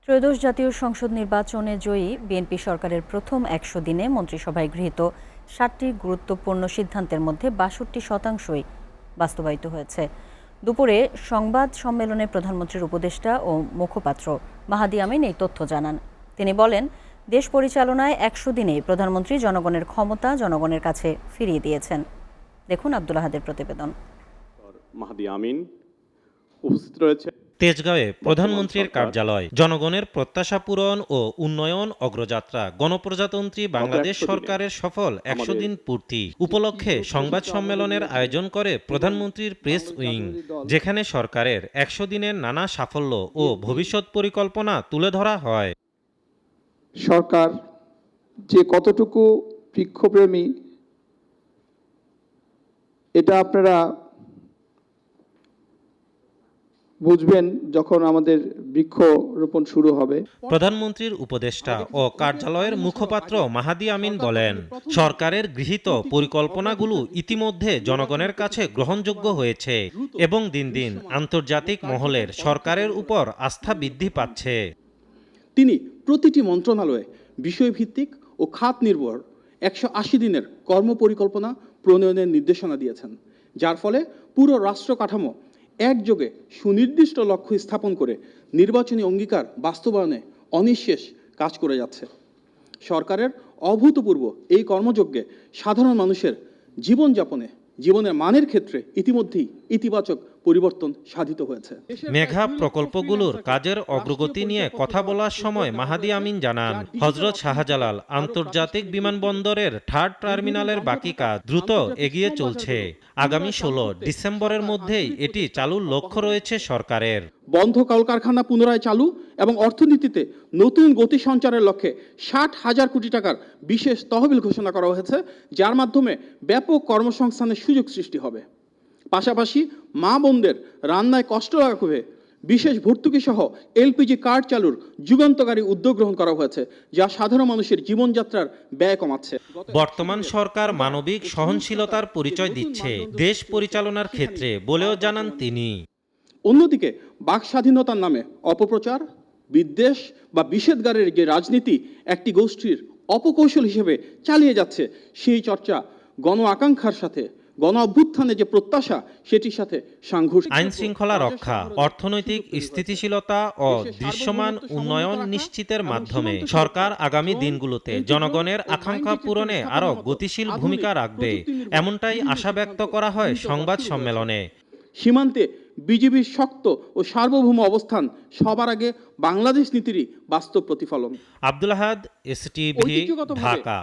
ত্রয়োদশ জাতীয় সংসদ নির্বাচনে জয়ী বিএনপি সরকারের প্রথম ১০০ দিনে মন্ত্রিসভায় গৃহীত ৭টি গুরুত্বপূর্ণ সিদ্ধান্তের মধ্যে ৬২% বাস্তবায়িত হয়েছে। দুপুরে সংবাদ সম্মেলনে প্রধানমন্ত্রীর উপদেষ্টা ও মুখপাত্র মাহাদি আমিন এই তথ্য জানান। তিনি বলেন, দেশ পরিচালনায় ১০০ দিনেই প্রধানমন্ত্রী জনগণের ক্ষমতা জনগণের কাছে ফিরিয়ে দিয়েছেন। দেখুন আব্দুল আহাদের প্রতিবেদন। মাহাদি আমিন উপস্থিত রয়েছে। তেজগাঁওয়ে প্রধানমন্ত্রীর কার্যালয়। জনগণের প্রত্যাশা পূরণ ও উন্নয়ন অগ্রযাত্রা গণপ্রজাতন্ত্রী বাংলাদেশ সরকারের সফল ১০০ দিন পূর্তি উপলক্ষে সংবাদ সম্মেলনের আয়োজন করে প্রধানমন্ত্রীর প্রেস উইং, যেখানে সরকারের ১০০ দিনের নানা সাফল্য ও ভবিষ্যৎ পরিকল্পনা তুলে ধরা হয়। সরকার যে কতটুকু বৃক্ষপ্রেমী এটা আপনারা বুঝবেন যখন আমাদের বৃক্ষরোপণ শুরু হবে। প্রধানমন্ত্রীর উপদেষ্টা ও কার্যালয়ের মুখপাত্র মাহাদি আমিন বলেন, সরকারের গৃহীত পরিকল্পনাগুলো ইতিমধ্যে জনগণের কাছে গ্রহণযোগ্য হয়েছে এবং দিন দিন আন্তর্জাতিক মহলের সরকারের উপর আস্থা বৃদ্ধি পাচ্ছে। তিনি প্রতিটি মন্ত্রণালয়ে বিষয়ভিত্তিক ও খাত নির্ভর ১৮০ দিনের কর্মপরিকল্পনা প্রণয়নের নির্দেশনা দিয়েছেন, যার ফলে পুরো রাষ্ট্র কাঠামো একযোগে সুনির্দিষ্ট লক্ষ্য স্থাপন করে নির্বাচনী অঙ্গীকার বাস্তবায়নে অনিঃশেষ কাজ করে যাচ্ছে। সরকারের অভূতপূর্ব এই কর্মযজ্ঞে সাধারণ মানুষের জীবনের মানের ক্ষেত্রে ইতিমধ্যেই ইতিবাচক পরিবর্তন সাধিত হয়েছে। মেঘা প্রকল্পগুলোর কাজের অগ্রগতি নিয়ে কথা বলার সময় মাহাদি আমিন জানান, হযরত শাহজালাল আন্তর্জাতিক বিমানবন্দরের 3rd টার্মিনালের বাকি কাজ দ্রুত এগিয়ে চলছে। আগামী 16 ডিসেম্বরের মধ্যেই এটি চালুর লক্ষ্য রয়েছে সরকারের। বন্ধ কলকারখানা পুনরায় চালু এবং অর্থনীতিতে নতুন গতি সঞ্চারের লক্ষ্যে 60,000 কোটি টাকার বিশেষ তহবিল ঘোষণা করা হয়েছে, যার মাধ্যমে ব্যাপক কর্মসংস্থানের সুযোগ সৃষ্টি হবে। পাশাপাশি মা বোনদের রান্নায় কষ্ট লাঘবে বিশেষ ভর্তুকি সহ এলপিজি কার্ড চালুর যুগান্তকারী উদ্যোগ গ্রহণ করা হয়েছে, যা সাধারণ মানুষের জীবনযাত্রার ব্যয় কমাচ্ছে। বর্তমান সরকার মানবিক সহনশীলতার পরিচয় দিচ্ছে দেশ পরিচালনার ক্ষেত্রে বলেও জানান তিনি। অন্যদিকে বাক স্বাধীনতার নামে অপপ্রচার, বিদ্বেষ বা বিষেধগারের যে রাজনীতি একটি গোষ্ঠীর অপকৌশল হিসেবে চালিয়ে যাচ্ছে, সেই চর্চা গণ আকাঙ্ক্ষার সাথে গণ অভ্যুত্থানে যে প্রত্যাশা সেটির সাথে সাংঘর্ষিক। আইন শৃঙ্খলা রক্ষা, অর্থনৈতিক স্থিতিশীলতা ও দৃশ্যমান উন্নয়ন নিশ্চিতের মাধ্যমে সরকার আগামী দিনগুলোতে জনগণের আকাঙ্ক্ষা পূরণে আরও গতিশীল ভূমিকা রাখবে, এমনটাই আশা ব্যক্ত করা হয় সংবাদ সম্মেলনে। সীমান্তে বিজিবির শক্ত ও সার্বভৌম অবস্থান সবার আগে বাংলাদেশ নীতিরই বাস্তব প্রতিফলন। আব্দুল আহাদ, এসটিভি, ঢাকা।